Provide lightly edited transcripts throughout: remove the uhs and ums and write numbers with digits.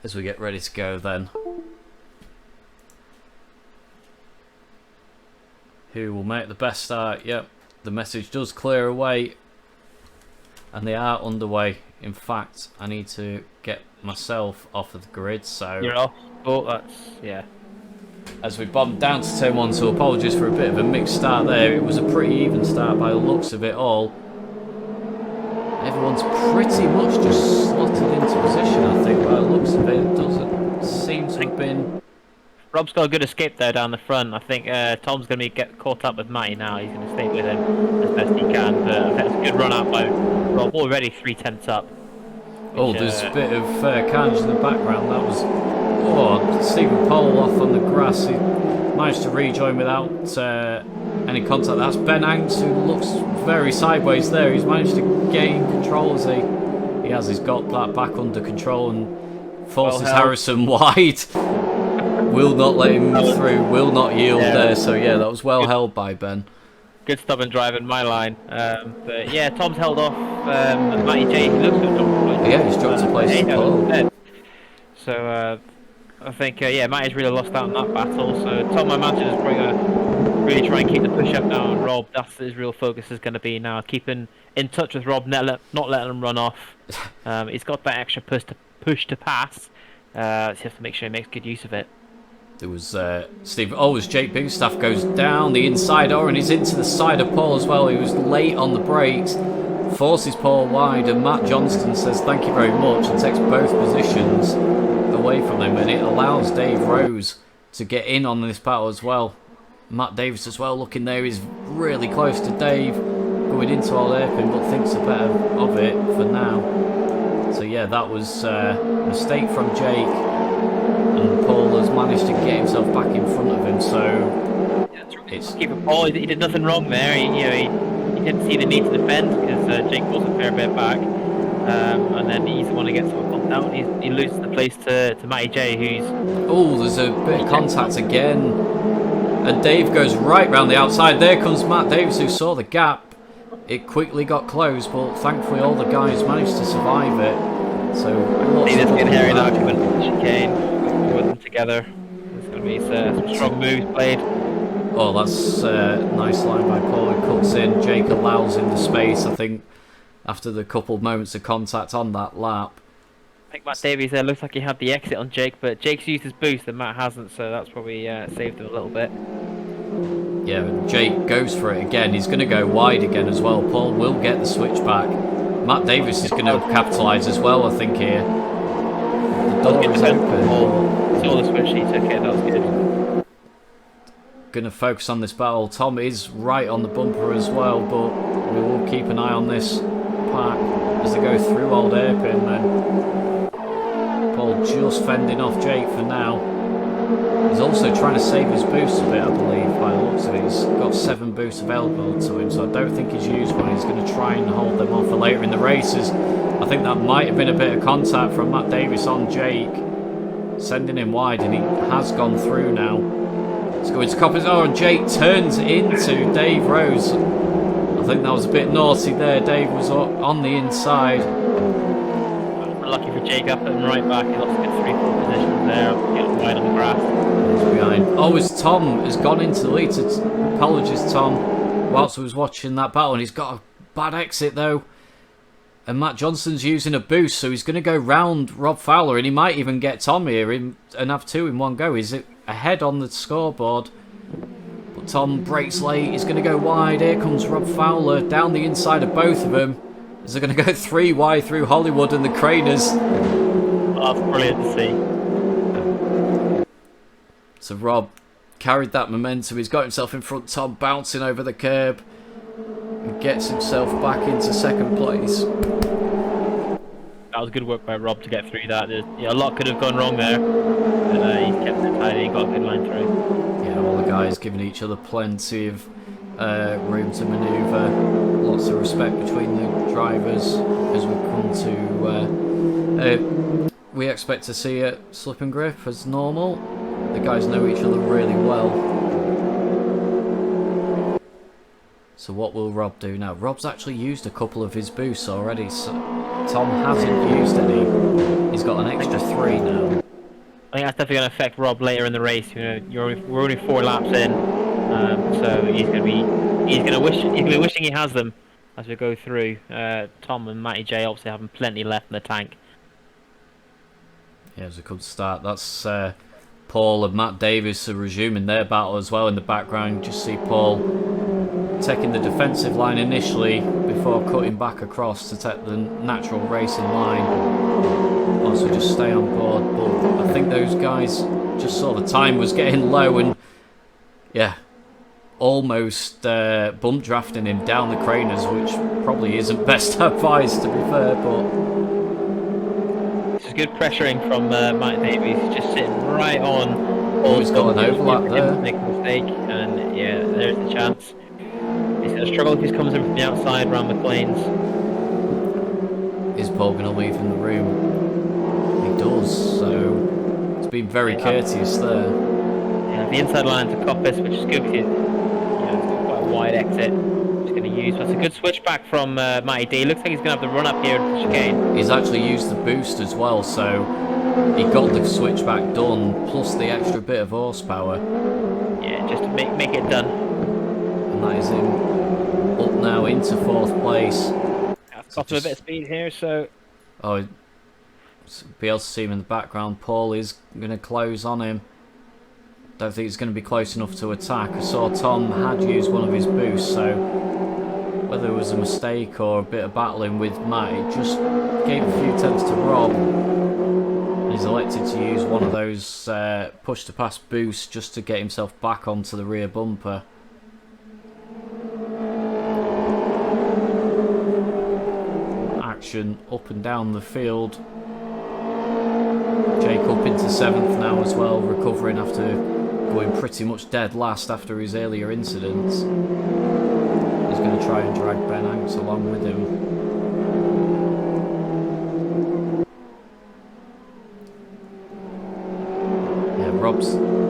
As we get ready to go then. Who will make the best start? Yep, the message does clear away. And they are underway. In fact, I need to get myself off of the grid, so... You're off. Oh, that's... yeah. As we bombed down to turn 1, so apologies for a bit of a mixed start there. It was a pretty even start by the looks of it all. Everyone's pretty much just slotted into position, I think, by the looks of it. It doesn't seem to have been... Rob's got a good escape there down the front. I think Tom's going to get caught up with Matty now. He's going to stay with him as best he can. But I think that's a good run out by Rob, already 3/10 up. Oh, there's a bit of carnage in the background. That was... Oh, Stephen Pole off on the grass. He managed to rejoin without any contact. That's Ben Hanks, who looks very sideways there. He's managed to gain control as he has. He's got that back under control and forces Harrison wide. Will not let him through. Will not yield there. So yeah, that was well held by Ben. Good stop and drive in my line. But yeah, Tom's held off Matty J. He looks like yeah, he's dropped a place to pull. So I think yeah, Matty's really lost out in that battle. So Tom, I imagine, is probably going to really try and keep the push up now on Rob. That's his real focus is going to be now, keeping in touch with Rob, not letting him run off. He's got that extra push to pass. So he has to make sure he makes good use of it. There was Steve. Oh, as Jake Bigstaff goes down the inside, and he's into the side of Paul as well. He was late on the brakes, forces Paul wide, and Matt Johnston says thank you very much and takes both positions away from him, and it allows Dave Rose to get in on this battle as well. Matt Davis as well looking there. He's really close to Dave going into all hairpin, but thinks a better of it for now. So yeah, that was a mistake from Jake. And Paul has managed to get himself back in front of him, so it's keeping Paul. He did nothing wrong there. He didn't see the need to defend because Jake was a fair bit back, and then he's the one who gets bumped down. He loses the place to Matty J, who's there's a bit of contact again, and Dave goes right round the outside. There comes Matt Davis, who saw the gap. It quickly got closed, but thankfully all the guys managed to survive it. So see this getting hairy now, coming chicane. With them together. There's going to be some strong moves played. Oh, that's a nice line by Paul, who cuts in. Jake allows him the space, I think, after the couple of moments of contact on that lap. I think Matt Davies there looks like he had the exit on Jake, but Jake's used his boost and Matt hasn't, so that's probably saved him a little bit. Yeah, Jake goes for it again. He's going to go wide again as well. Paul will get the switch back. Matt Davis is going to capitalise as well, I think, here. The door is open. Saw the switch, he took it, that was good. Going to focus on this battle. Tom is right on the bumper as well, but we will keep an eye on this pack as they go through Old Hairpin then. Paul just fending off Jake for now. He's also trying to save his boost a bit, I believe, by the looks of it. He's got 7 boosts available to him, so I don't think he's used one. He's going to try and hold them off for later in the races. I think that might have been a bit of contact from Matt Davis on Jake, sending him wide, and he has gone through now. Let's go into Coppers. Oh, and Jake turns into Dave Rose. I think that was a bit naughty there. Dave was on the inside. Lucky for Jake, up and right back. He lost a good 3-4 positions there, getting wide on the grass. He's behind. Oh, as Tom has gone into the lead. Apologies, Tom, whilst I was watching that battle, and he's got a bad exit though. And Matt Johnston's using a boost, so he's going to go round Rob Fowler, and he might even get Tom here and have 2 in one go. He's ahead on the scoreboard, but Tom breaks late. He's going to go wide. Here comes Rob Fowler down the inside of both of them. Is they're going to go 3 wide through Hollywood and the Craners. Oh, that's brilliant to see. So Rob carried that momentum. He's got himself in front. Tom bouncing over the curb and gets himself back into second place. that was good work by Rob to get through that. A lot could have gone wrong there, but he's kept it tidy. He got a good line through. Yeah, all the guys giving each other plenty of room to manoeuvre. Lots of respect between the drivers as we come to. We expect to see it slip and grip as normal. The guys know each other really well. So what will Rob do now? Rob's actually used a couple of his boosts already. So Tom hasn't used any. He's got an extra 3 now. I think that's definitely going to affect Rob later in the race. You know, we're only 4 laps in, so he's going to be wishing he has them as we go through. Tom and Matty J obviously having plenty left in the tank. Yeah, it was a good start. That's Paul and Matt Davis are resuming their battle as well in the background. Just see Paul taking the defensive line initially before cutting back across to take the natural racing line. Also just stay on board, but I think those guys just saw the time was getting low and yeah, almost bump drafting him down the craners, which probably isn't best advice to be fair, but this is good pressuring from Matt Davies. He's just sitting right on. Oh, he's got an overlap there. Make a mistake, and yeah, there's the chance. He's going to struggle if he comes in from the outside around McLean's. Is Paul going to leave in the room? He does, so it's been very courteous there. Yeah, the inside line to Coppice, which is good because it's got quite a wide exit. He's going to use. That's a good switchback from Matty D. Looks like he's going to have the run up here at the chicane. He's actually used the boost as well, so he got the switchback done, plus the extra bit of horsepower. Yeah, just to make it done. And that is him up now into 4th place. I've got a bit of speed here, so... Oh, be able to see him in the background. Paul is going to close on him. Don't think he's going to be close enough to attack. I saw Tom had used one of his boosts, so whether it was a mistake or a bit of battling with Matt, it just gave a few tenths to Rob. And he's elected to use one of those push to pass boosts just to get himself back onto the rear bumper. Action up and down the field. Jake up into 7th now as well, recovering after going pretty much dead last after his earlier incidents. He's going to try and drag Ben Hanks along with him. Yeah, Rob's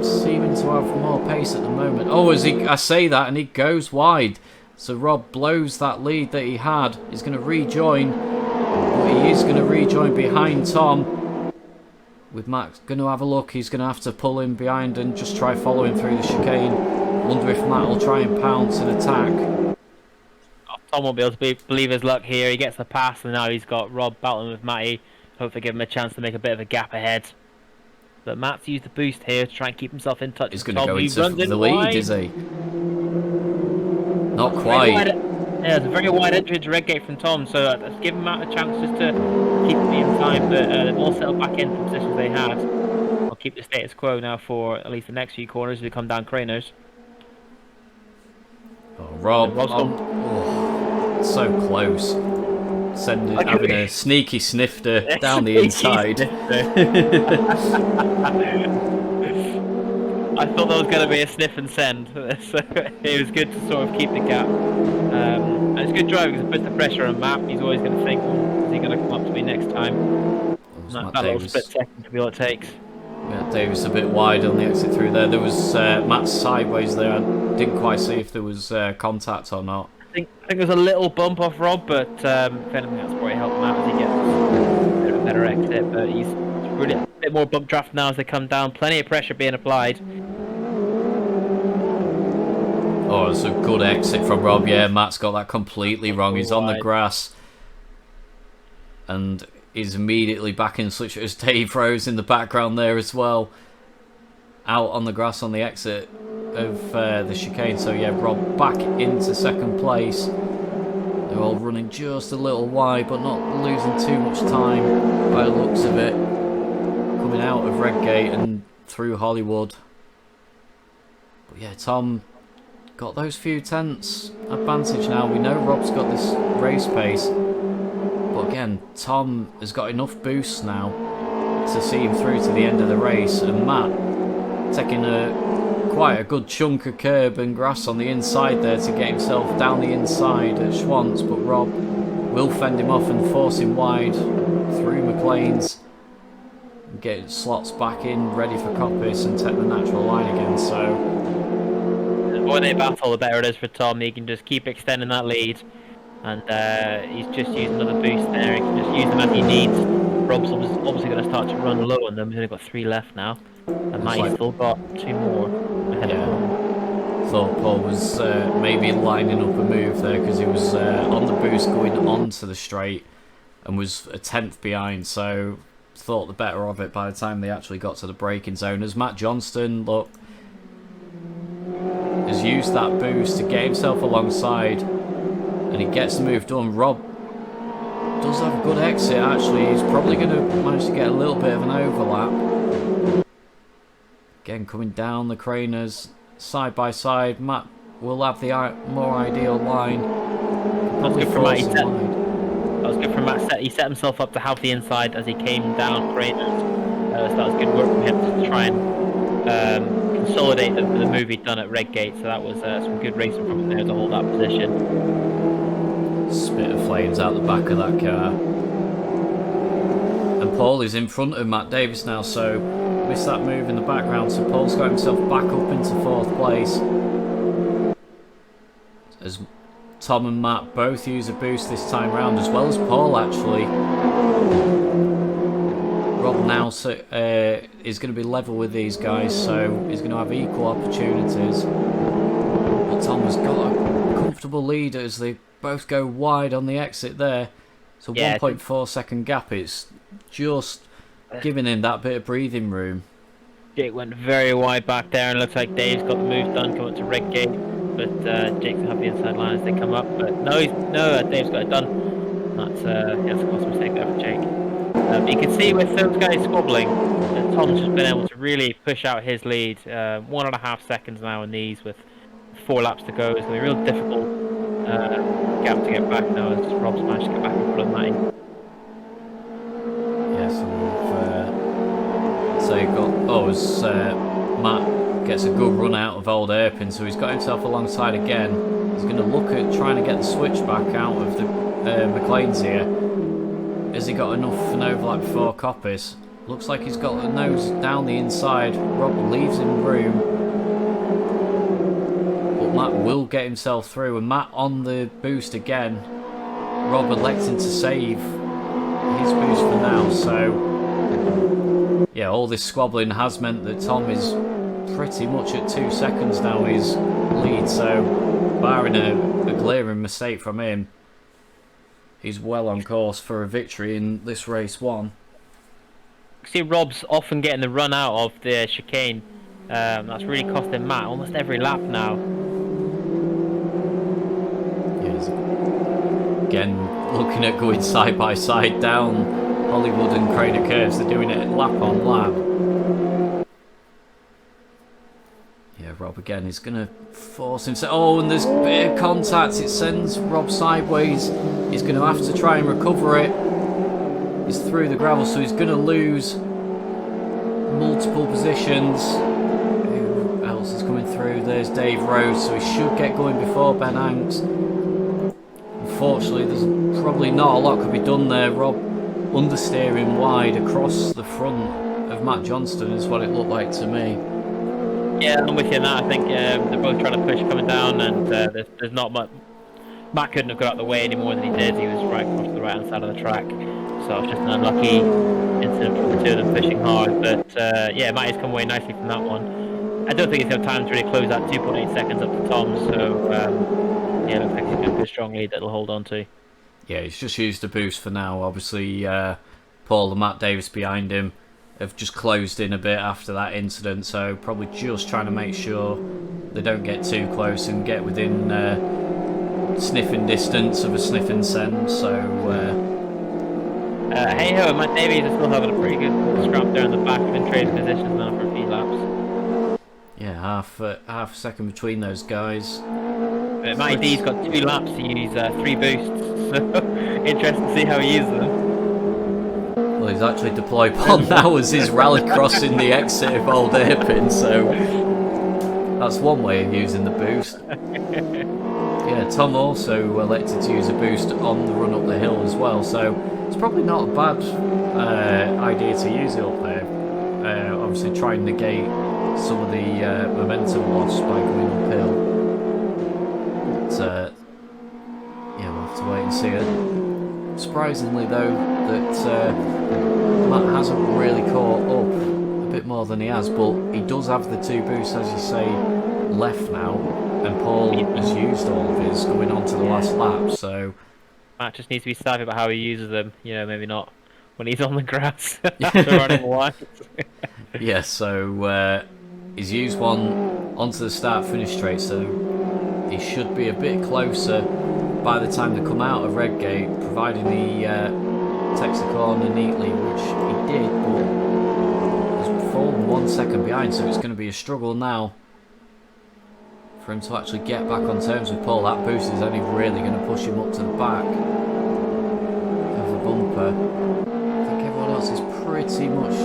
seeming to have more pace at the moment. Oh, I say that and he goes wide. So Rob blows that lead that he had. He's going to rejoin, but he is going to rejoin behind Tom. With Matt going to have a look, he's going to have to pull him behind and just try following through the chicane. Wonder if Matt will try and pounce and attack. Tom won't be able to believe his luck here. He gets the pass and now he's got Rob battling with Matty. Hopefully give him a chance to make a bit of a gap ahead. But Matt's used the boost here to try and keep himself in touch. He's going to go into the lead, is he? Not quite. Yeah, it's a very wide entry into Redgate from Tom, so that's given Matt a chance just to keep me inside, but they've all settled back in the positions they had. I'll keep the status quo now for at least the next few corners as we come down Craners. Oh, Rob, so close. Having a sneaky snifter down the inside. I thought that was going to be a sniff and send, so it was good to sort of keep the gap. And it's good driving because it puts the pressure on Matt. He's always going to think, is he going to come up to me next time? That little split second to be all it takes. Yeah, Davis a bit wide on the exit through there. There was Matt sideways there. I didn't quite see if there was contact or not. I think there's a little bump off Rob, but if anything, that's probably helped Matt as he gets a bit of a better exit. But he's really a bit more bump draft now as they come down. Plenty of pressure being applied. Oh, it's a good exit from Rob. Yeah, Matt's got that completely wrong. He's on the grass. And he's immediately back in switch as Dave Rose in the background there as well. Out on the grass on the exit of the chicane. So yeah, Rob back into 2nd place. They're all running just a little wide, but not losing too much time by the looks of it. Coming out of Redgate and through Hollywood. But yeah, Tom got those few tenths advantage now. We know Rob's got this race pace, but But again, Tom has got enough boost now to see him through to the end of the race, and Matt taking quite a good chunk of curb and grass on the inside there to get himself down the inside at Schwantz, but Rob will fend him off and force him wide through McLean's, get slots back in ready for Coppice and take the natural line again. So the more they battle, the better it is for Tom. He can just keep extending that lead, and he's just used another boost there. He can just use them as he needs. Rob's obviously going to start to run low on them. He's only got 3 left now, and Matt's still got 2 more ahead of him. Thought Paul was maybe lining up a move there, because he was on the boost going onto the straight and was a 10th behind, so thought the better of it by the time they actually got to the braking zone. As Matt Johnston, look, has used that boost to get himself alongside, and he gets the move done. Rob does have a good exit actually. He's probably going to manage to get a little bit of an overlap. Again, coming down the Craners side by side. Matt will have the more ideal line. That's good for Matt. That was good for Matt. He set himself up to have the inside as he came down Craners. So that was good work from him to try and consolidate the move he'd done at Redgate. So that was some good racing from him there to hold that position. Spit of flames out the back of that car. And Paul is in front of Matt Davis now, so missed that move in the background, so Paul's got himself back up into 4th place. As Tom and Matt both use a boost this time round, as well as Paul actually. Rob now is going to be level with these guys, so he's going to have equal opportunities. But Tom has got a comfortable lead as they both go wide on the exit there. So 1.4 second gap. It's just giving him that bit of breathing room. Jake went very wide back there, and looks like Dave's got the move done coming to Redgate. But Jake's gonna have the inside line as they come up. But Dave's got it done. That's a cost mistake there for Jake. You can see with those guys squabbling, Tom's just been able to really push out his lead. 1.5 seconds now in these with 4 laps to go. It's gonna be a real difficult gap to get back now as Rob's managed to get back in front of Matty. As Matt gets a good run out of Old Airpin, so he's got himself alongside again. He's going to look at trying to get the switch back out of the McLean's here. Has he got enough of an overlap before Coppice? Looks like he's got the nose down the inside. Rob leaves him room, but Matt will get himself through, and Matt on the boost again. Rob electing to save his boost for now, so yeah, all this squabbling has meant that Tom is pretty much at 2 seconds now his lead, so barring a glaring mistake from him, he's well on course for a victory in this race 1. See, Rob's often getting the run out of the chicane. That's really costing Matt almost every lap now. Yes. Again, looking at going side by side down Hollywood and Craner curves. They're doing it lap on lap. Yeah, Rob again is going to force himself. Oh, and there's a bit of contact. It sends Rob sideways. He's going to have to try and recover it. He's through the gravel, so he's going to lose multiple positions. Who else is coming through? There's Dave Rhodes, so he should get going before Ben Hanks. Unfortunately, there's probably not a lot could be done there. Rob understeering wide across the front of Matt Johnston is what it looked like to me. Yeah, I'm with you on that. I think they're both trying to push coming down, and there's not much. Matt couldn't have got out of the way any more than he did. He was right across the right hand side of the track, so it's just an unlucky incident from the two of them pushing hard. But yeah, Matty's come away nicely from that one. I don't think he's got time to really close that 2.8 seconds up to Tom, so yeah, looks like he's got a good strong lead that he'll hold on to. Yeah, he's just used a boost for now. Obviously, Paul and Matt Davis behind him have just closed in a bit after that incident, so probably just trying to make sure they don't get too close and get within sniffing distance of a sniffing send. So hey ho, Matt Davies is still having a pretty good scrap there in the back, been trading positions now for a few laps. Yeah, half a second between those guys. But Matty D's got 2 laps to use 3 boosts, so interesting to see how he uses them. Well, he's actually deployed Pond now as his rally crossing the exit of Old Airpin, so that's one way of using the boost. Yeah, Tom also elected to use a boost on the run up the hill as well, so it's probably not a bad idea to use it up there. Obviously try and negate some of the momentum loss by going uphill. But yeah, we'll have to wait and see it. Surprisingly though, that Matt hasn't really caught up a bit more than he has, but he does have the 2 boosts, as you say, left now, and Paul has used all of his going on to the last lap, so Matt just needs to be savvy about how he uses them, you know, maybe not when he's on the grass after running wide. yeah, so he's used one onto the start-finish straight, so he should be a bit closer by the time they come out of Redgate, providing he takes the corner neatly, which he did, but has fallen 1 second behind, so it's going to be a struggle now for him to actually get back on terms with Paul. That boost is only really going to push him up to the back of the bumper. I think everyone else is pretty much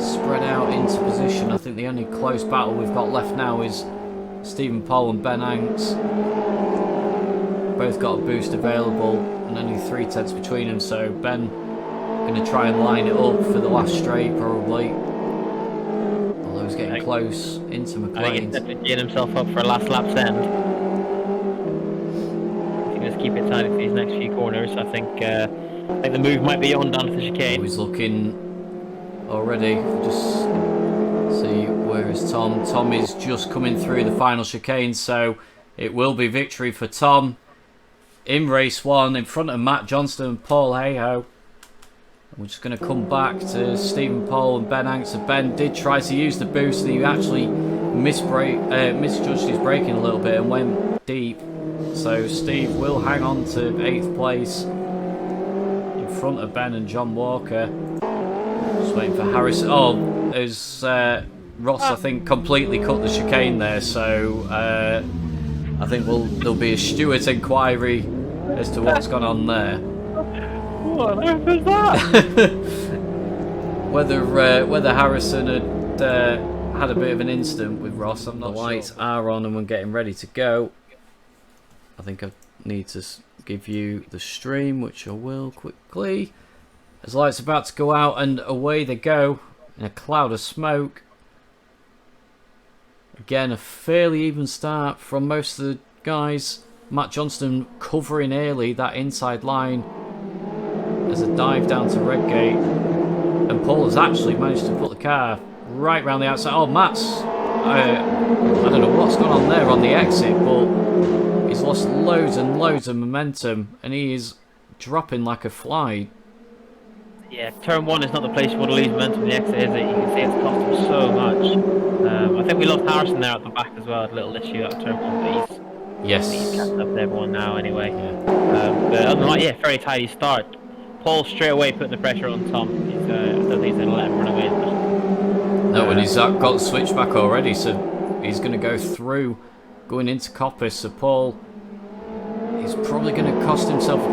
spread out into position. I think the only close battle we've got left now is Stephen Paul and Ben Hanks. Both got a boost available and only 3 tenths between them, so Ben going to try and line it up for the last straight probably. Although he's getting close into McLean. I think he's definitely gearing himself up for a last lap's end. I think just keep it tight for these next few corners. I think the move might be on down to the chicane. He's looking already. Just see where is Tom. Tom is just coming through the final chicane, so it will be victory for Tom in race 1 in front of Matt Johnston and Paul Hayhoe. We're just going to come back to Stephen Paul and Ben Hanks. So Ben did try to use the boost and he actually misjudged his braking a little bit and went deep. So Steve will hang on to 8th place in front of Ben and John Walker. Just waiting for Harris. Oh, as Ross, I think, completely cut the chicane there. So I think there'll be a Stewart inquiry as to what's gone on there. What on earth is that? whether Harrison had a bit of an incident with Ross, I'm not sure. The lights are on and we're getting ready to go. I think I need to give you the stream, which I will quickly. As the lights are about to go out and away they go in a cloud of smoke. Again, a fairly even start from most of the guys. Matt Johnston covering early that inside line as a dive down to Redgate, and Paul has actually managed to put the car right round the outside. Oh, Matt's I don't know what's gone on there on the exit, but he's lost loads and loads of momentum and he is dropping like a fly. Yeah, turn 1 is not the place you want to lose momentum in the exit, is it? You can see it's cost him so much. I think we lost Harrison there at the back as well, had a little issue at turn 1, but he's catching up with everyone now anyway. Yeah. But other than that, yeah, very tidy start. Paul straight away putting the pressure on Tom. I don't think he's going to let him run away. No, and he's got the switchback already, so he's going to go through, going into Coppice. So Paul is probably going to cost himself a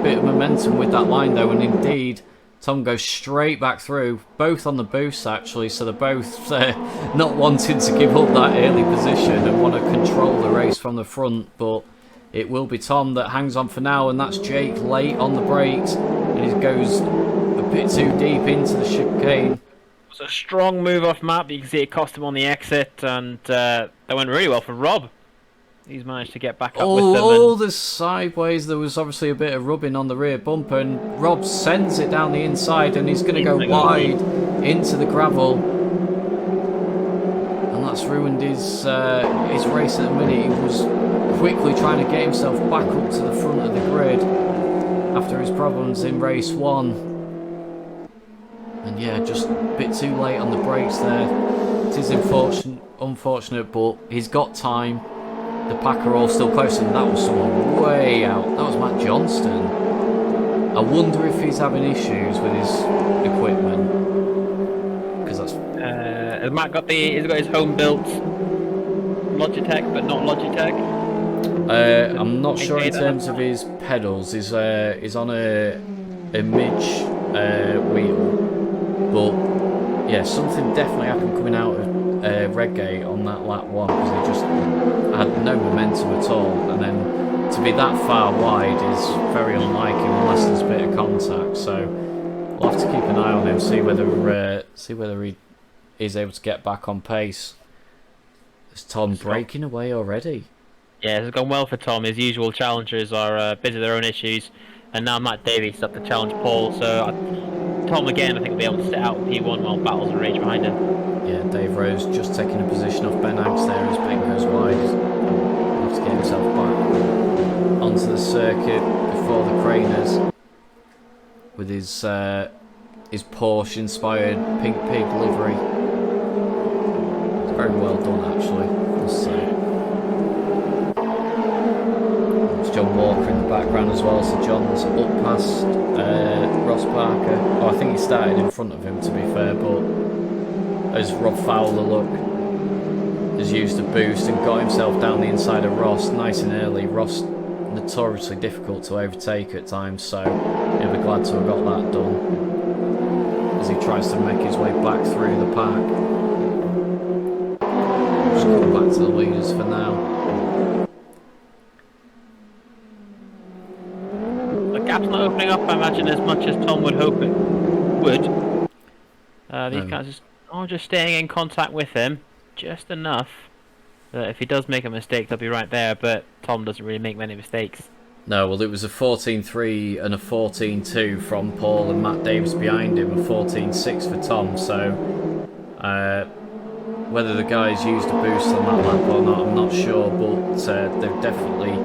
bit of momentum with that line though, and indeed Tom goes straight back through, both on the boost actually, so they're both not wanting to give up that early position and want to control the race from the front, but it will be Tom that hangs on for now, and that's Jake late on the brakes, and he goes a bit too deep into the chicane. It was a strong move off Matt, but you can see it cost him on the exit, and that went really well for Rob. He's managed to get back up with them. Oh, the sideways, there was obviously a bit of rubbing on the rear bumper, and Rob sends it down the inside, and he's going to go wide into the gravel. And that's ruined his race at the minute. He was quickly trying to get himself back up to the front of the grid after his problems in race 1. And yeah, just a bit too late on the brakes there. It is unfortunate, but he's got time. The pack are all still close, and that was someone way out. That was Matt Johnston. I wonder if he's having issues with his equipment. Because that's... Has Matt got he's got his home built Logitech, but not Logitech? I'm not sure in terms of his pedals. He's on a midge wheel, but yeah, something definitely happened coming out of Redgate on that lap 1 because he just had no momentum at all, and then to be that far wide is very unlike him unless there's a bit of contact. So we'll have to keep an eye on him, see whether he is able to get back on pace. Is Tom breaking away already? Yeah, it's gone well for Tom. His usual challengers are busy with their own issues, and now Matt Davies up to challenge Paul. So Tom again, I think, will be able to sit out P1 while battles and rage behind him. Yeah, Dave Rose just taking a position off Ben Hanks there as Ben goes wide. He'll have to get himself back onto the circuit before the Craners with his Porsche-inspired Pink Pig livery. It's very well done, actually, I must say. There's John Walker in the background as well, so John's up past Ross Parker. Oh, I think he started in front of him, to be fair, but as Rob Fowler has used a boost and got himself down the inside of Ross nice and early. Ross notoriously difficult to overtake at times, so he'll be glad to have got that done as he tries to make his way back through the pack. Just come back to the leaders for now. The gap's not opening up, I imagine, as much as Tom would hope it would. These guys are just staying in contact with him just enough that if he does make a mistake, they'll be right there, but Tom doesn't really make many mistakes. No, well, it was a 14.3 and a 14.2 from Paul and Matt Davis behind him, a 14.6 for Tom, so whether the guys used a boost on that lap or not, I'm not sure, but they're definitely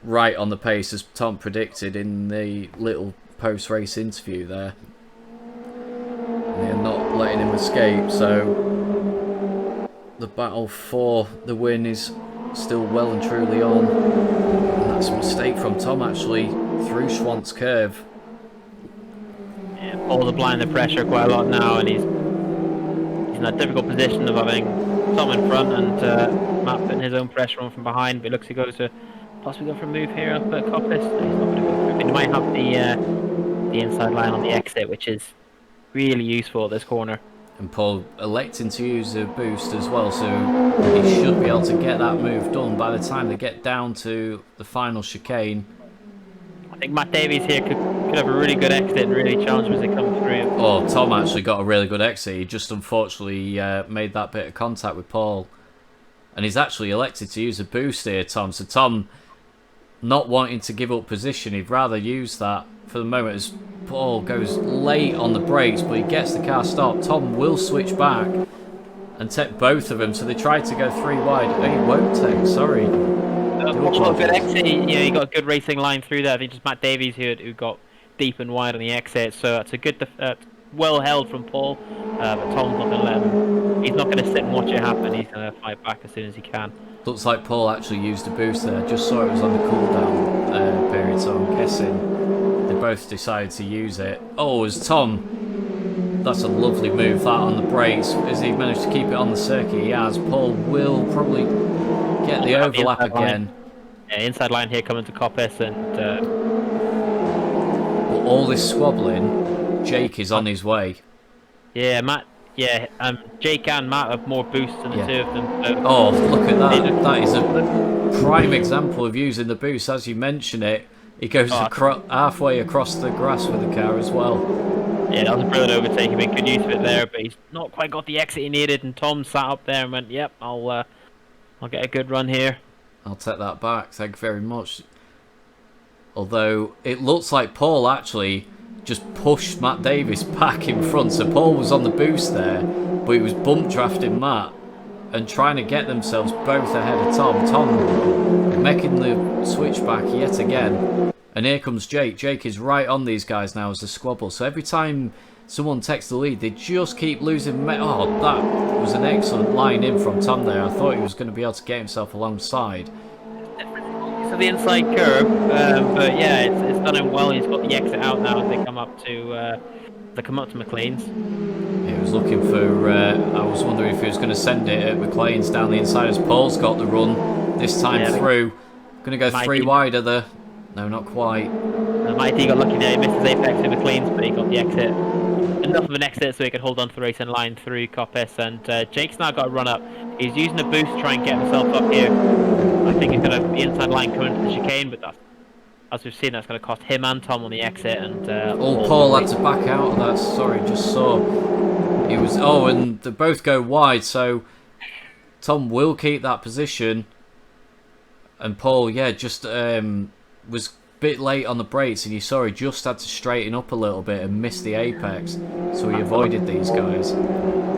right on the pace as Tom predicted in the little post-race interview there. And they're not letting him escape, so the battle for the win is still well and truly on. And that's a mistake from Tom, actually, through Schwant's curve. Yeah, Paul's applying the pressure quite a lot now, and he's in that difficult position of having Tom in front and Matt putting his own pressure on from behind, but it looks he goes to possibly go for a move here up at Coppice. He's not going to go through. He might have the inside line on the exit, which is really useful at this corner. And Paul electing to use a boost as well, so he should be able to get that move done by the time they get down to the final chicane. I think Matt Davies here could have a really good exit and really challenge him as they come through. Oh, Tom actually got a really good exit. He just unfortunately made that bit of contact with Paul. And he's actually elected to use a boost here, Tom. So Tom, not wanting to give up position, he'd rather use that for the moment as Paul goes late on the brakes, but he gets the car stopped. Tom will switch back and take both of them, so they try to go 3 wide. Oh, he won't take, sorry. Paul got a good exit. He got a good racing line through there. I think just Matt Davies here who got deep and wide on the exit, so it's a good, well held from Paul, but Tom's not going to let him. He's not going to sit and watch it happen. He's going to fight back as soon as he can. Looks like Paul actually used a boost there. Just saw it was on the cooldown period, so I'm guessing they both decided to use it. Oh, as Tom, that's a lovely move that on the brakes. Has he managed to keep it on the circuit? He has. Paul will probably get the overlap again. Yeah, inside line here coming to Coppice, and but all this squabbling, Jake is on his way. Yeah, Matt. Yeah, Jake and Matt have more boosts than the two of them. So oh, look at that. That is a prime example of using the boost. As you mention it, he goes halfway across the grass with the car as well. Yeah, that was a brilliant overtake. He made good use of it there, but he's not quite got the exit he needed, and Tom sat up there and went, yep, I'll get a good run here. I'll take that back, thank you very much. Although, it looks like Paul actually just pushed Matt Davis back in front. So Paul was on the boost there, but he was bump drafting Matt and trying to get themselves both ahead of Tom. Tom making the switch back yet again. And here comes Jake. Jake is right on these guys now as a squabble. So every time someone takes the lead, they just keep losing. Oh, that was an excellent line in from Tom there. I thought he was going to be able to get himself alongside. So the inside curve, but yeah, it's done him well. He's got the exit out now as they come up to McLean's. He was looking for. I was wondering if he was going to send it at McLean's down the inside as Paul's got the run this time through. Going to go Mighty. 3 wide of the... No, not quite. Mighty got lucky there, he missed his apex in the cleans, but he got the exit. Enough of an exit so he could hold on to the race and line through Coppice, and Jake's now got a run up. He's using a boost to try and get himself up here. I think he's going to the inside line coming into the chicane, but that's, as we've seen, that's going to cost him and Tom on the exit. And Paul had to back out of that. Sorry, just saw he was. Oh, and they both go wide, so Tom will keep that position, and Paul, yeah, just was a bit late on the brakes, and you saw he just had to straighten up a little bit and miss the apex, so he avoided these guys.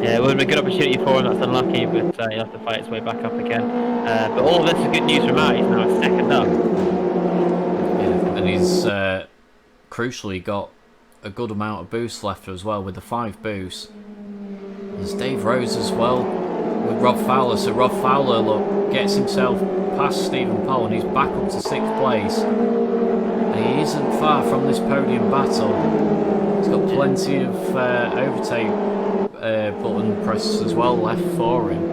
Yeah, it would have been a good opportunity for him. That's unlucky, but he'll have to fight his way back up again. But all of this is good news for Matt. He's now second up. Yeah, and he's crucially got a good amount of boost left as well with the 5 boosts. There's Dave Rose as well with Rob Fowler. So Rob Fowler, look, gets himself past Stephen Powell and he's back up to 6th place. And he isn't far from this podium battle. He's got plenty of overtake button press as well left for him.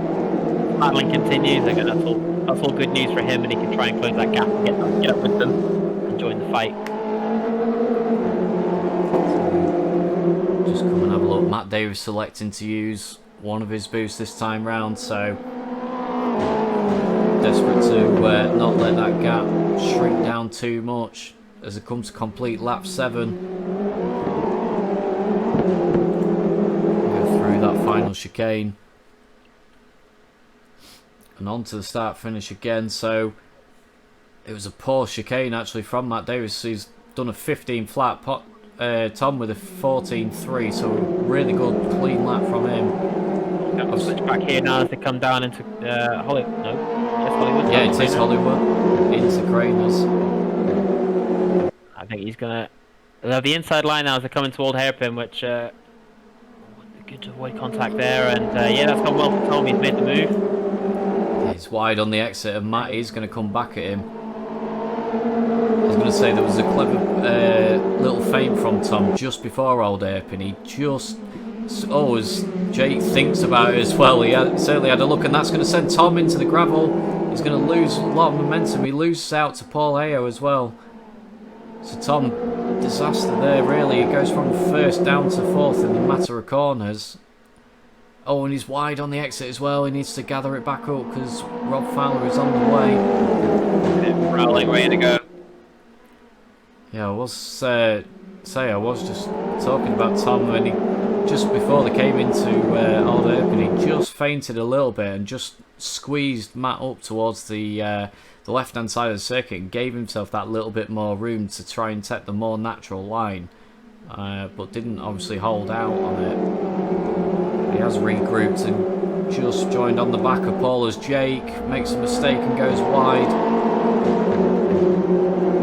Battling continues. Again, that's all good news for him, and he can try and close that gap and get up with them and join the fight. Just come and have a look. Matt Davis selecting to use one of his boosts this time round, so desperate to not let that gap shrink down too much as it comes to complete lap 7. Go through that final chicane and on to the start finish again. So it was a poor chicane actually from Matt Davis. He's done a 15 flat pot. Tom with a 14.3, so really good clean lap from him. I'll switch back here now as they come down into Hollywood. No, yes, Hollywood. Yeah, it is Hollywood into Craners. I think he's gonna. They'll have the inside line now as they come into Old Hairpin, which would be good to avoid contact there. And yeah, that's gone well for Tom. He's made the move. He's wide on the exit, and Matt is going to come back at him. I was going to say there was a clever little feint from Tom just before Old Hairpin. He just, as Jake thinks about it as well, he certainly had a look, and that's going to send Tom into the gravel. He's going to lose a lot of momentum. He loses out to Paul Ayo as well. So Tom, disaster there really. He goes from 1st down to 4th in the matter of corners. Oh, and he's wide on the exit as well. He needs to gather it back up because Rob Fowler is on the way. Rowling, ready to go. Yeah, I was just talking about Tom when he just before they came into Old Hairpin, he just feinted a little bit and just squeezed Matt up towards the left-hand side of the circuit and gave himself that little bit more room to try and take the more natural line, but didn't obviously hold out on it. He has regrouped and just joined on the back of Paul as Jake makes a mistake and goes wide.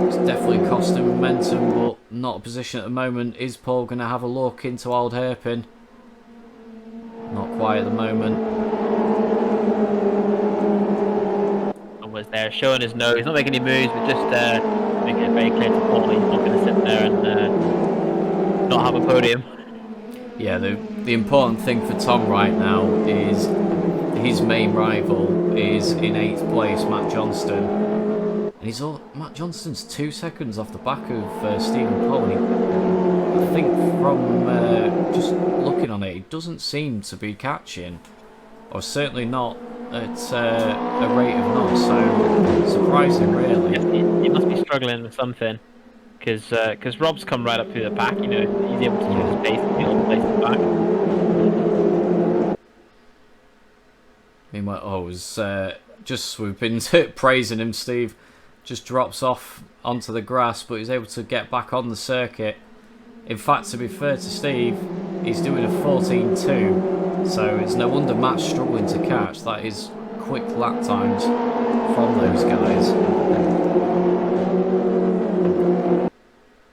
It's definitely cost him momentum, but not a position at the moment. Is Paul going to have a look into Old Hairpin? Not quite at the moment. Was there showing his nose. He's not making any moves, but just making it very clear to Paul he's not going to sit there and not have a podium. Yeah, the important thing for Tom right now is his main rival is in 8th place, Matt Johnston. And Matt Johnston's 2 seconds off the back of Stephen Pony. I think from just looking on it, he doesn't seem to be catching, or certainly not at a rate of none. So surprising, really. Yes, he must be struggling with something, because Rob's come right up through the pack. You know, he's able to use his pace and be able to place the back. Meanwhile, we've been praising him, Steve. Just drops off onto the grass, but he's able to get back on the circuit. In fact, to be fair to Steve, he's doing a 14.2, so it's no wonder Matt's struggling to catch. That is quick lap times from those guys.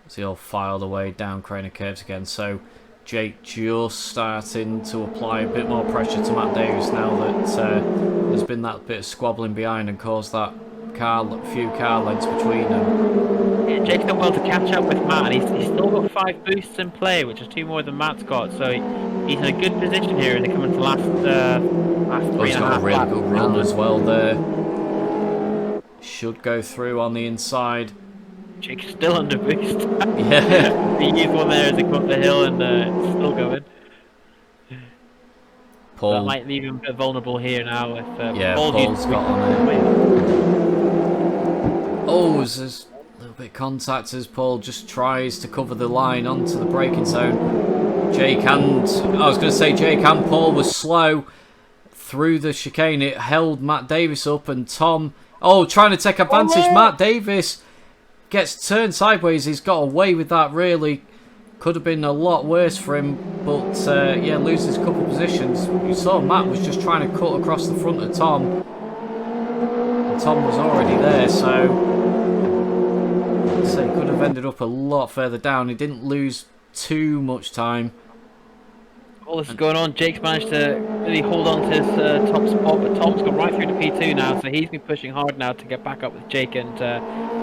So he'll file the way down Craner curves again. So Jake just starting to apply a bit more pressure to Matt Davis now that there's been that bit of squabbling behind and caused that few car lengths between them. Yeah, Jake's done well to catch up with Matt. He's still got 5 boosts in play, which is 2 more than Matt's got. So he's in a good position here, and they come into last 3.5 He's got a really good run as well there. should go through on the inside. Jake's still under boost. Yeah. He used one there as he come up the hill and it's still going. Paul. That might leave him a bit vulnerable here now. If Paul's got on it. Oh, there's a little bit of contact as Paul just tries to cover the line onto the braking zone. Jake and Paul were slow through the chicane. It held Matt Davis up, and Tom, trying to take advantage. Matt Davis gets turned sideways. He's got away with that, really. Could have been a lot worse for him, but loses a couple of positions. You saw Matt was just trying to cut across the front of Tom, and Tom was already there, so he could have ended up a lot further down. He didn't lose too much time. All this is going on. Jake's managed to really hold on to his top spot, but Tom's gone right through to P2 now, so he's been pushing hard now to get back up with Jake and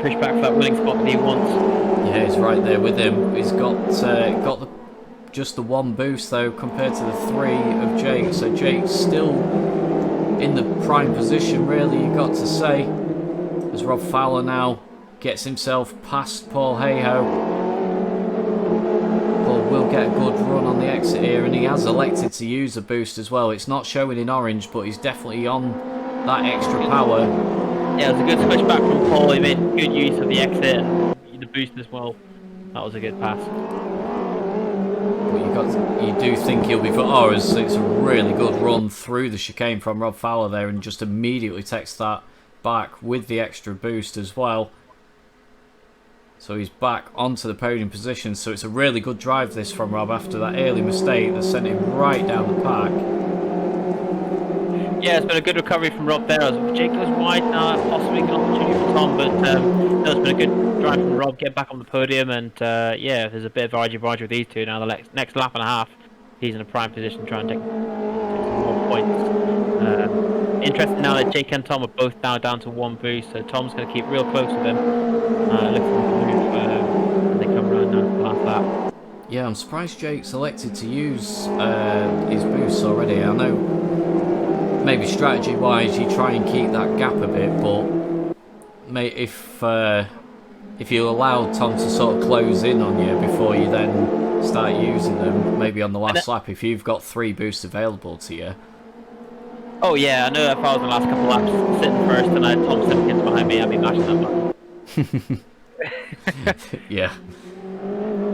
push back for that winning spot that he wants. Yeah, he's right there with him. He's got just the one boost though compared to the 3 of Jake, so Jake's still in the prime position, really, you got to say, as Rob Fowler now gets himself past Paul Hayhoe. Paul will get a good run on the exit here, and he has elected to use the boost as well. It's not showing in orange, but he's definitely on that extra power. Yeah, it was a good switch back from Paul. He made good use of the exit and the boost as well. That was a good pass. But you do think he'll be for it's a really good run through the chicane from Rob Fowler there, and just immediately takes that back with the extra boost as well. So he's back onto the podium position. So it's a really good drive this from Rob after that early mistake that sent him right down the pack. Yeah, it's been a good recovery from Rob there. Jake goes wide now, possibly an opportunity for Tom, but it's been a good drive from Rob, get back on the podium, and there's a bit of argy-bargy with these two now. The next lap and a half, he's in a prime position to try and take some more points. Interesting now that Jake and Tom are both now down to one boost, so Tom's going to keep real close with him. Looking to move when they come around now for the last lap. Yeah, I'm surprised Jake selected to use his boosts already. I know maybe strategy-wise you try and keep that gap a bit, but if you allow Tom to sort of close in on you before you then start using them, maybe on the last lap, if you've got 3 boosts available to you. Oh yeah, I know if I was in the last couple of laps sitting first and I had Tom Simpkins behind me, I'd be mashing that button. Yeah,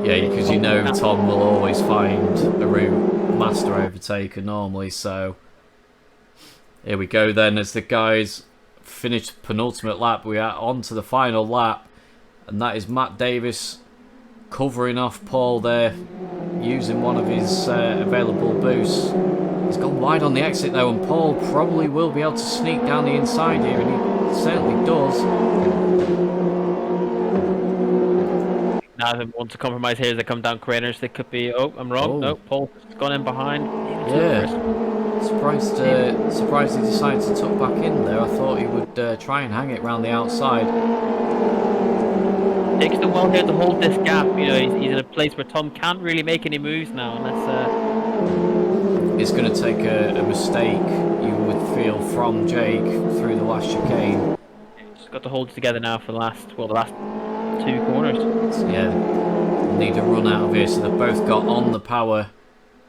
because you know Tom will always find a route master overtaker normally, so here we go then as the guys finish penultimate lap. We are on to the final lap, and that is Matt Davis covering off Paul there using one of his available boosts. He's gone wide on the exit though, and Paul probably will be able to sneak down the inside here, and he certainly does. Now they want to compromise here as they come down corners. They could be. Oh, I'm wrong. No, Paul's gone in behind. Yeah. Surprised he decided to tuck back in there. I thought he would try and hang it round the outside. Jake's done well here to hold this gap. You know, he's in a place where Tom can't really make any moves now unless. It's going to take a mistake, you would feel, from Jake through the last chicane. Just got to hold it together now for the last 2 corners. Yeah, need a run out of here. So they've both got on the power,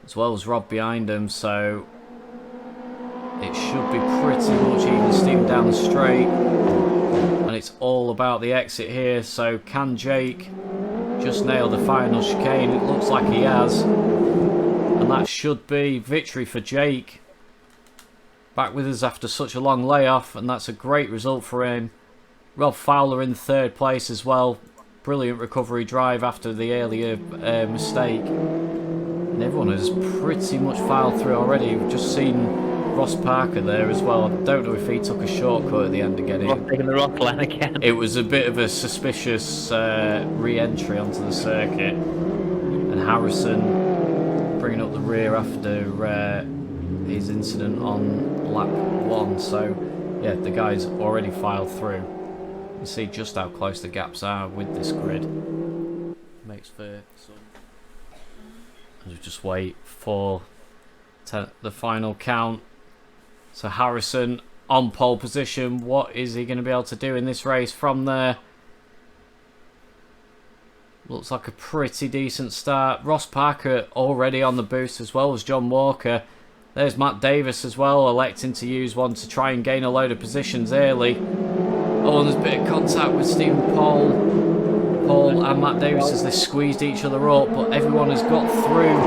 as well as Rob behind them. So it should be pretty much even steam down the straight, and it's all about the exit here. So can Jake just nail the final chicane? It looks like he has, and that should be victory for Jake. Back with us after such a long layoff, and that's a great result for him. Rob Fowler in 3rd place as well. Brilliant recovery drive after the earlier mistake. And everyone has pretty much filed through already. We've just seen Ross Parker there as well. I don't know if he took a shortcut at the end again. Taking the rock line again. It was a bit of a suspicious re-entry onto the circuit. And Harrison bringing up the rear after his incident on lap 1. So, yeah, the guys already filed through. You see just how close the gaps are with this grid. Makes for some. And we'll just wait for the final count. So Harrison on pole position. What is he going to be able to do in this race from there? Looks like a pretty decent start. Ross Parker already on the boost as well as John Walker. There's Matt Davis as well, electing to use one to try and gain a load of positions early. Oh, and there's a bit of contact with Stephen Paul and Matt Davis as they squeezed each other up, but everyone has got through.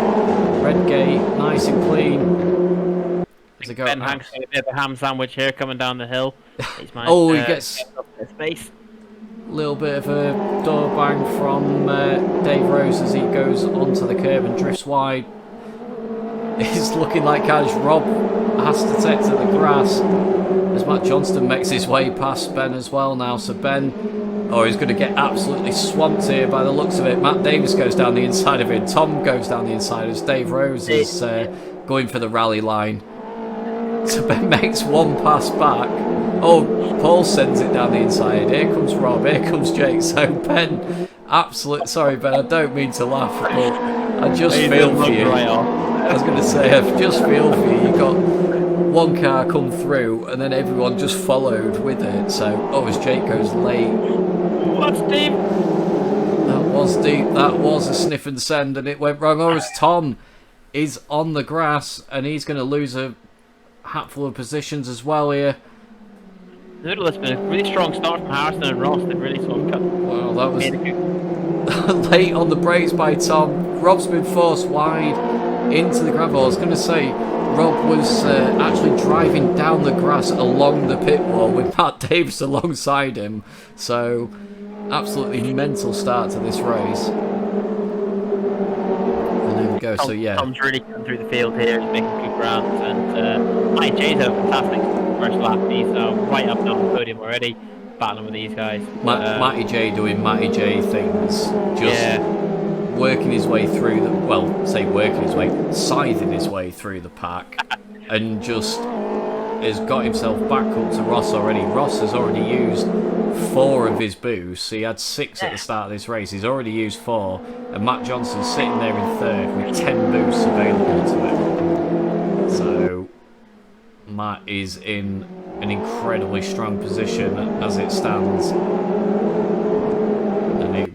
Redgate, nice and clean. Ben Hanks got a bit of a ham sandwich here coming down the hill. He gets a space. Little bit of a door bang from Dave Rose as he goes onto the curb and drifts wide. It's looking like as Rob has to take to the grass as Matt Johnston makes his way past Ben as well now. So Ben, he's going to get absolutely swamped here by the looks of it. Matt Davis goes down the inside of it. Tom goes down the inside as Dave Rose is going for the rally line. So Ben makes one pass back. Paul sends it down the inside. Here comes Rob, here comes Jake. So Ben, sorry Ben, I don't mean to laugh, but I just feel for you. I was going to say, I just feel for you. You got one car come through and then everyone just followed with it. So, as Jake goes late. What's deep? That was deep. That was a sniff and send and it went wrong. Or as Tom is on the grass and he's going to lose a hatful of positions as well here. It's been a really strong start from Harrison and Ross. They've really sort of cut. Well, that was late on the brakes by Tom. Rob's been forced wide into the gravel. I was going to say, Rob was actually driving down the grass along the pit wall with Matt Davis alongside him. So, absolutely mental start to this race. And there we go. Tom's really come through the field here. He's making good ground. And Mike Jay's had a fantastic first lap. He's right up on the podium already, battling with these guys. Matty J doing Matty J things. Working his way through scything his way through the pack and just has got himself back up to Ross already. Ross has already used 4 of his boosts. He had 6 at the start of this race. He's already used 4 and Matt Johnson's sitting there in 3rd with 10 boosts available to him. So Matt is in an incredibly strong position as it stands. And he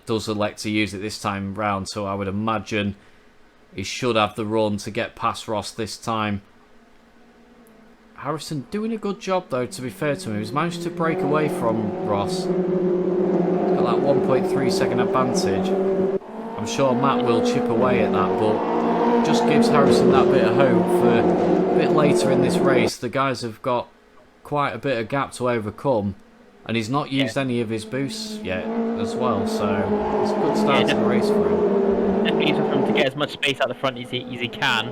does elect to use it this time round, so I would imagine he should have the run to get past Ross this time. Harrison doing a good job though, to be fair to him. He's managed to break away from Ross. He's got that 1.3 second advantage. I'm sure Matt will chip away at that, but just gives Harrison that bit of hope for a bit later in this race. The guys have got quite a bit of gap to overcome. And he's not used any of his boosts yet as well, so it's a good start to the race for him. Definitely easier for him to get as much space out the front as he can,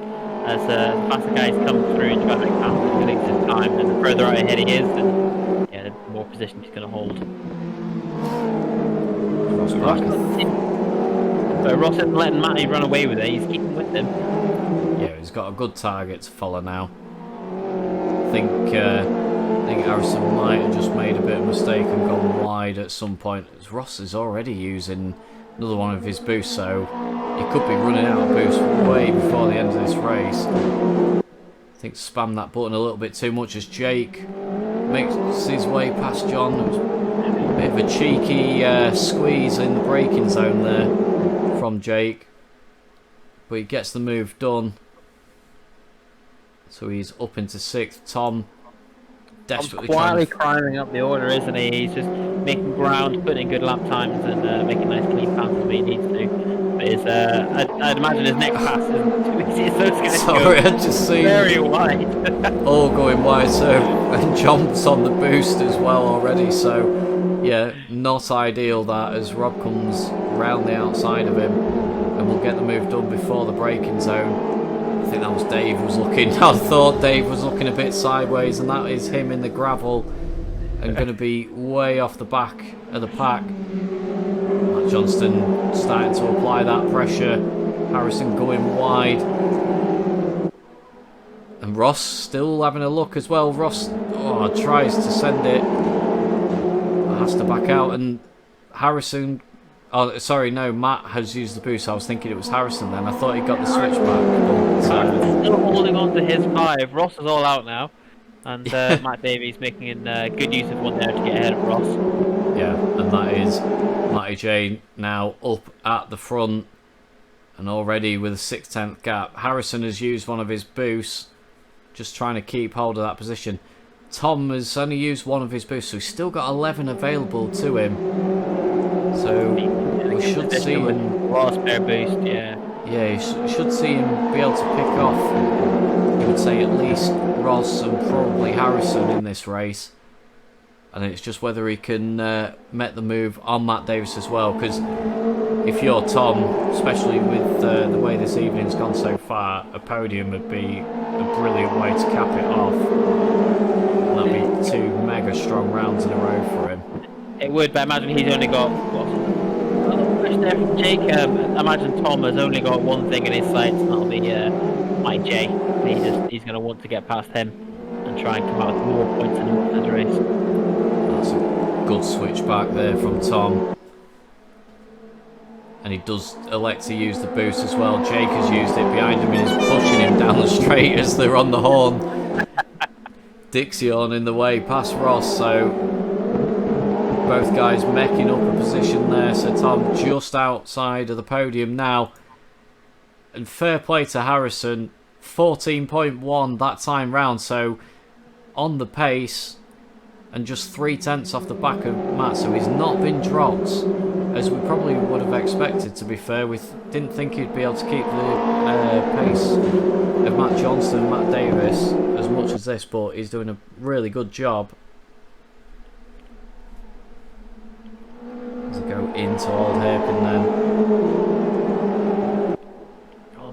as the faster guys come through and traffic passes he takes his time, and the further out ahead he is, then the more position he's going to hold. But Ross isn't letting Matty run away with it, he's keeping with him. Yeah, he's got a good target to follow now. I think Harrison might have just made a bit of a mistake and gone wide at some point. Ross is already using another one of his boosts, so he could be running out of boost way before the end of this race. I think spammed that button a little bit too much as Jake makes his way past John. It was a bit of a cheeky squeeze in the braking zone there from Jake, but he gets the move done. So he's up into 6th. Tom desperately quietly climbing up the order, isn't he? He's just making ground, putting in good lap times, and making nice clean passes when he needs to. But I'd imagine his next pass isn't too easy. So sorry, I just seen very wide. all going wide. So and John's on the boost as well already. So yeah, not ideal that as Rob comes round the outside of him, and we'll get the move done before the braking zone. I think that was Dave was looking. I thought Dave was looking a bit sideways, and that is him in the gravel and going to be way off the back of the pack. Matt Johnston starting to apply that pressure. Harrison going wide. And Ross still having a look as well. Ross tries to send it. Has to back out, and Harrison... Oh, sorry, no, Matt has used the boost. I was thinking it was Harrison then. I thought he got the switchback. Still holding on to his 5. Ross is all out now. And Matt Davies making good use of one there to get ahead of Ross. Yeah, and that is Matty J now up at the front and already with a 6/10 gap. Harrison has used one of his boosts, just trying to keep hold of that position. Tom has only used one of his boosts, so he's still got 11 available to him. So we should see him. Last pair boost, yeah. Yeah, you should see him be able to pick off, I would say, at least Ross and probably Harrison in this race. And it's just whether he can make the move on Matt Davis as well. Because if you're Tom, especially with the way this evening's gone so far, a podium would be a brilliant way to cap it off. And that'd be 2 mega strong rounds in a row for him. It would, but imagine he's only got there from Jake. Imagine Tom has only got one thing in his sights, and that'll be Mike J. He's going to want to get past him and try and come out with more points in this race. That's a good switch back there from Tom. And he does elect to use the boost as well. Jake has used it behind him and is pushing him down the straight as they're on the horn. Dixie on in the way past Ross, so both guys mecking up a position there. So Tom just outside of the podium now. And fair play to Harrison, 14.1 that time round, so on the pace and just 3/10 off the back of Matt, so he's not been dropped as we probably would have expected, to be fair. We didn't think he'd be able to keep the pace of Matt Johnston and Matt Davis as much as this, but he's doing a really good job. As they go into Old Hairpin then.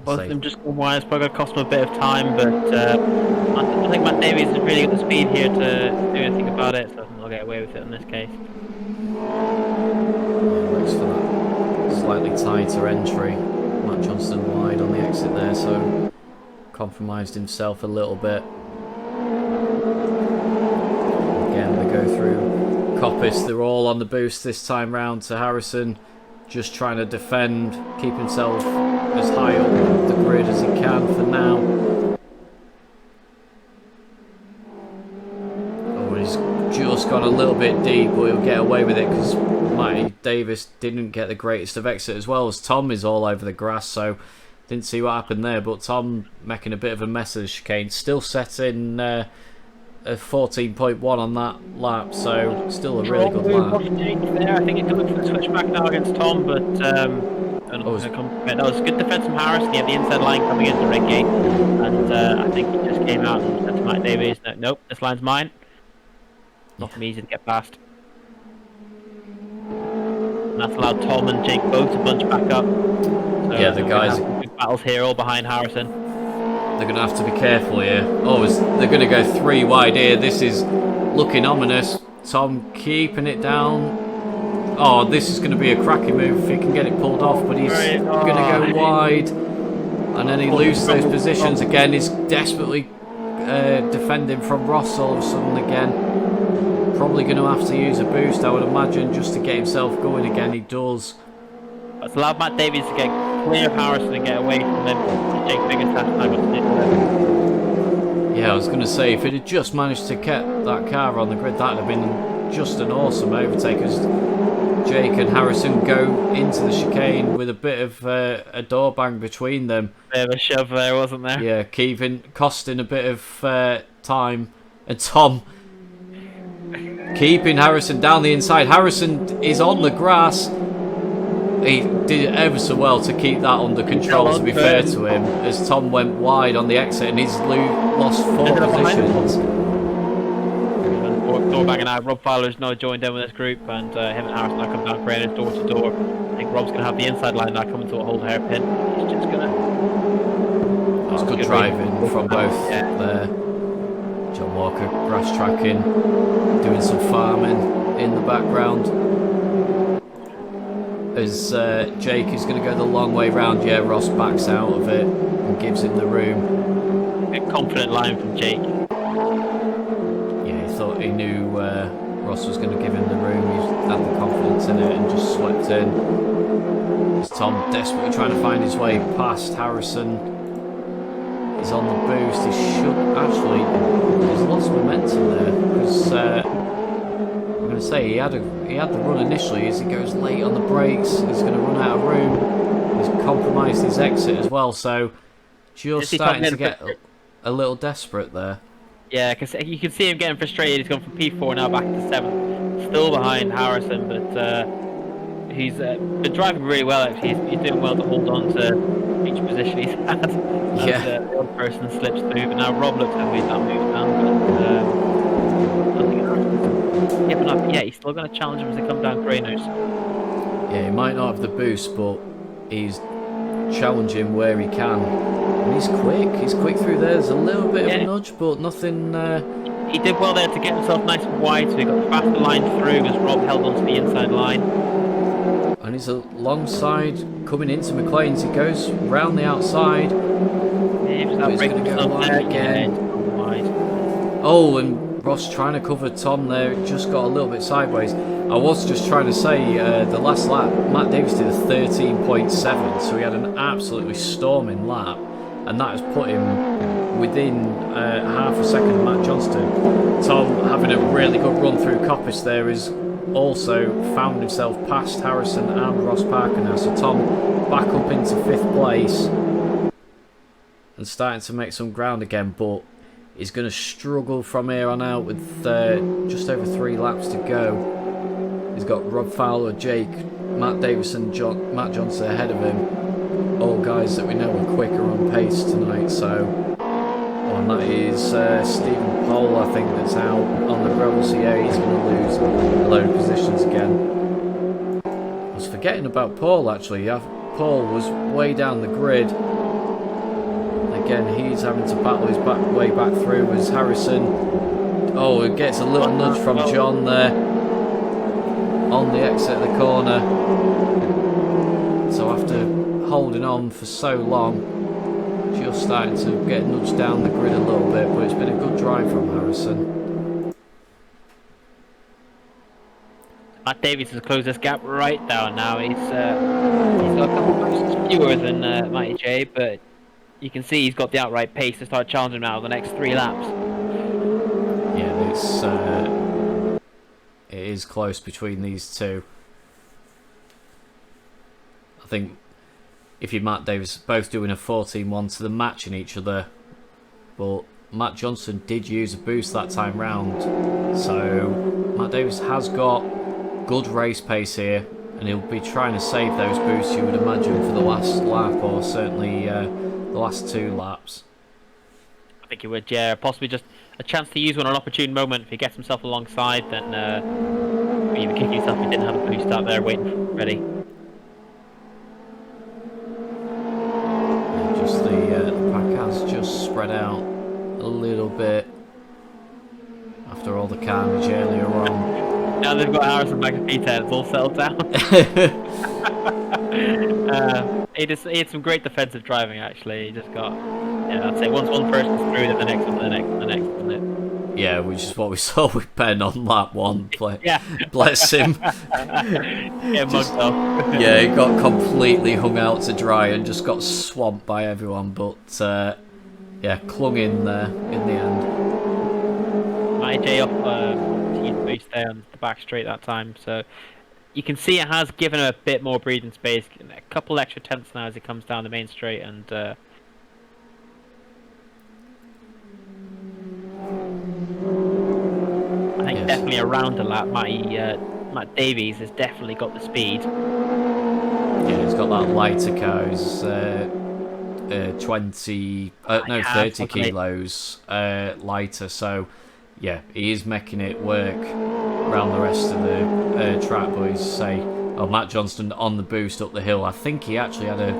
Both of them just gone wide. It's probably going to cost them a bit of time, but I think Matt Davies is really got the speed here to do anything about it, so I think they'll get away with it in this case. Looks for that slightly tighter entry. Matt Johnston wide on the exit there, so compromised himself a little bit. Again, they go through Coppice. They're all on the boost this time round to Harrison. Just trying to defend, keep himself as high up the grid as he can for now. Oh, he's just gone a little bit deep, but he'll get away with it because Matty Davis didn't get the greatest of exit, as well as Tom is all over the grass, so didn't see what happened there. But Tom making a bit of a mess of the chicane, still setting a 14.1 on that lap, so still a really good lap. There, I think he can look for the switchback now against Tom, but that was good defence from Harrison. He had the inside line coming into red gate, and I think he just came out and said to Matt Davies, "Nope, this line's mine. Not for me easy to get past." And that's allowed Tom and Jake both to bunch back up. So yeah, the guys. Big battles here, all behind Harrison. They're going to have to be careful here. Oh, they're going to go 3 wide here. This is looking ominous. Tom keeping it down. Oh, this is going to be a cracking move if he can get it pulled off, but he's going to go wide. And then he loses those positions again. He's desperately defending from Ross all of a sudden again. Probably going to have to use a boost, I would imagine, just to get himself going again. He does. That's allowed Matt Davies to get clear of Harrison and get away from him. Jake Biggest has time to stick with it. Yeah, I was going to say, if it had just managed to get that car on the grid, that would have been just an awesome overtake, as Jake and Harrison go into the chicane with a bit of a door bang between them. Bit of a shove there, wasn't there? Yeah, costing a bit of time. And Tom keeping Harrison down the inside. Harrison is on the grass. He did ever so well to keep that under control, to be fair to him, as Tom went wide on the exit and he's lost 4 positions. Door and Rob Fowler's now joined in with this group, and him and Harrison now come down Craner's door to door. I think Rob's going to have the inside line now coming to a hold hairpin. He's just going to... That's good driving from both there. John Walker grass tracking, doing some farming in the background. As Jake is going to go the long way round. Yeah, Ross backs out of it and gives him the room. A confident line from Jake. Yeah, he thought he knew Ross was going to give him the room. He had the confidence in it and just swept in. As Tom desperately trying to find his way past Harrison. is on the boost. He should actually... He's lost momentum there, because I'm going to say he had the run initially. As he goes late on the brakes, he's going to run out of room. He's compromised his exit as well, so just starting to get a little desperate there. Yeah, because you can see him getting frustrated. He's gone from P4 now back to 7th, still behind Harrison, but he's been driving really well. Actually, he's doing well to hold on to each position he's had. As the other person slips through, but now Rob looks like he's not moved down. But nothing Harrison's given up. Yeah, he's still going to challenge him as they come down Grey Nose. Yeah, he might not have the boost, but he's challenging where he can. And he's quick. He's quick through there. There's a little bit of a nudge, but nothing... He did well there to get himself nice and wide, so he got the faster line through as Rob held onto the inside line. And he's alongside, coming into McLean's. He goes round the outside. Yeah, he's going to go wide again. Oh, and Ross trying to cover Tom there. Just got a little bit sideways. I was just trying to say, the last lap, Matt Davis did a 13.7, so he had an absolutely storming lap. And that has put him within half a second of Matt Johnston. Tom, having a really good run through Coppice there, has also found himself past Harrison and Ross Parker now. So Tom back up into 5th place and starting to make some ground again, but he's going to struggle from here on out with just over 3 laps to go. He's got Rob Fowler, Jake, Matt Davis and Matt Johnson ahead of him. All guys that we know are quicker on pace tonight, so... and that is Stephen Pohl, I think, that's out on the gravel, so yeah, he's going to lose a load of positions again. I was forgetting about Paul, actually. Paul was way down the grid. Again, he's having to battle his way back through as Harrison. Oh, it gets a little nudge from John there on the exit of the corner. So after holding on for so long, just starting to get nudged down the grid a little bit, but it's been a good drive from Harrison. Matt Davies has closed this gap right down now. He's got a couple of laps fewer than Matty J, but you can see he's got the outright pace to start challenging him out of the next 3 laps. Yeah, it is close between these two. I think if you Matt Davis, both doing a 14-1 to the matching each other, but Matt Johnson did use a boost that time round, so Matt Davis has got good race pace here, and he'll be trying to save those boosts, you would imagine, for the last lap, or certainly the last 2 laps. I think he would, yeah, possibly just a chance to use one at an opportune moment. If he gets himself alongside, then even kick himself if he didn't have a boost out there waiting ready. The pack has just spread out a little bit after all the carnage earlier on. Now they've got Harrison back at P10, it's all settled down. He had some great defensive driving, actually. He just got, I'd say once one person's through, then the next one, the next, and the next, isn't it? Yeah, which is what we saw with Ben on lap 1. Bless him. Mugged off. Yeah, he got completely hung out to dry and just got swamped by everyone, but clung in there in the end. Matty J off to boost there on the back straight that time, so you can see it has given a bit more breathing space, a couple extra tenths now as it comes down the main straight, and I think definitely around a lap, Matt Davies has definitely got the speed. Yeah, he's got that lighter car. He's 30 kilos lighter. So, yeah, he is making it work around the rest of the track. But he's Matt Johnston on the boost up the hill. I think he actually had a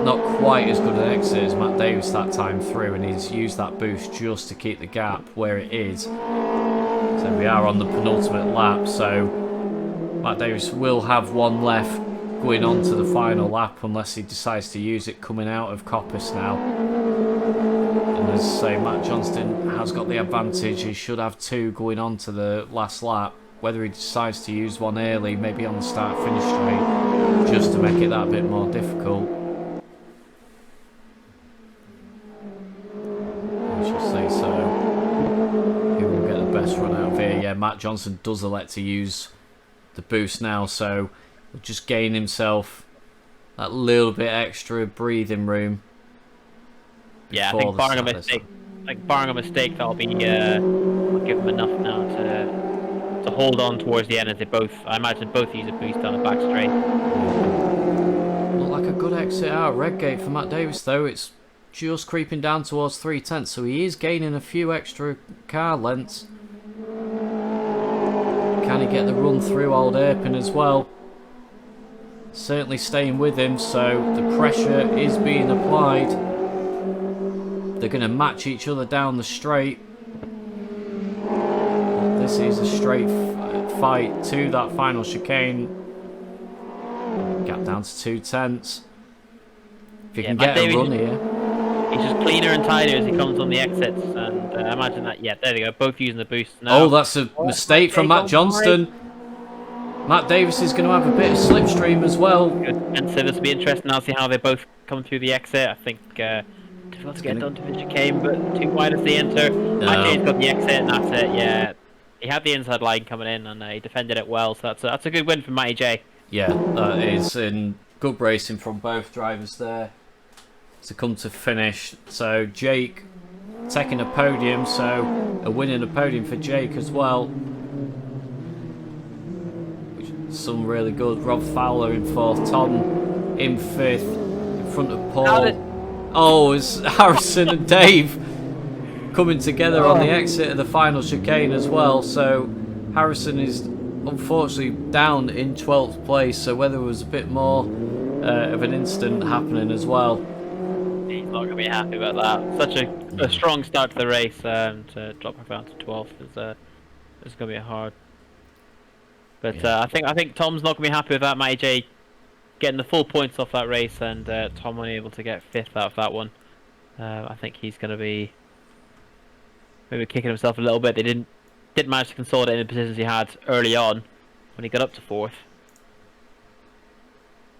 not quite as good an exit as Matt Davis that time through, and he's used that boost just to keep the gap where it is. So we are on the penultimate lap, so Matt Davis will have one left going on to the final lap unless he decides to use it coming out of Coppice now. And as I say, Matt Johnston has got the advantage. He should have 2 going on to the last lap. Whether he decides to use one early, maybe on the start-finish straight, just to make it that bit more difficult. Matt Johnson does elect to use the boost now, so he'll just gain himself that little bit extra breathing room. Yeah, I think barring a mistake, that'll be will give him enough now to hold on towards the end as they both, I imagine, both use a boost down the back straight. Look like a good exit out Redgate for Matt Davis though. It's just creeping down towards 3/10, so he is gaining a few extra car lengths. Can he get the run through Old Airpin as well? Certainly staying with him, so the pressure is being applied. They're going to match each other down the straight. This is a straight fight to that final chicane. Gap down to 2/10. If you can get a run here. He's just cleaner and tidier as he comes on the exits, and I imagine that, yeah, there they go, both using the boost now. Oh, that's a mistake from Matt Johnston. Matt Davis is going to have a bit of slipstream as well. Good. And so this will be interesting now to see how they both come through the exit. I think difficult to get done to the chicane, but too wide as they enter. Magee's got the exit, and that's it, yeah. He had the inside line coming in, and he defended it well, so that's a good win for Matty J. Yeah, that is, in good racing from both drivers there to come to finish. So Jake taking a podium, so a win and a podium for Jake as well. Some really good. Rob Fowler in 4th, Tom in 5th, in front of Paul. Oh, it's Harrison and Dave coming together on the exit of the final chicane as well. So Harrison is unfortunately down in 12th place, so whether there was a bit more of an incident happening as well. He's not going to be happy about that. Such a strong start to the race, to drop her down to 12th is going to be hard. But yeah. I think Tom's not going to be happy with that. Matty J getting the full points off that race, and Tom only able to get 5th out of that one. I think he's going to be maybe kicking himself a little bit. They didn't manage to consolidate in the positions he had early on when he got up to 4th.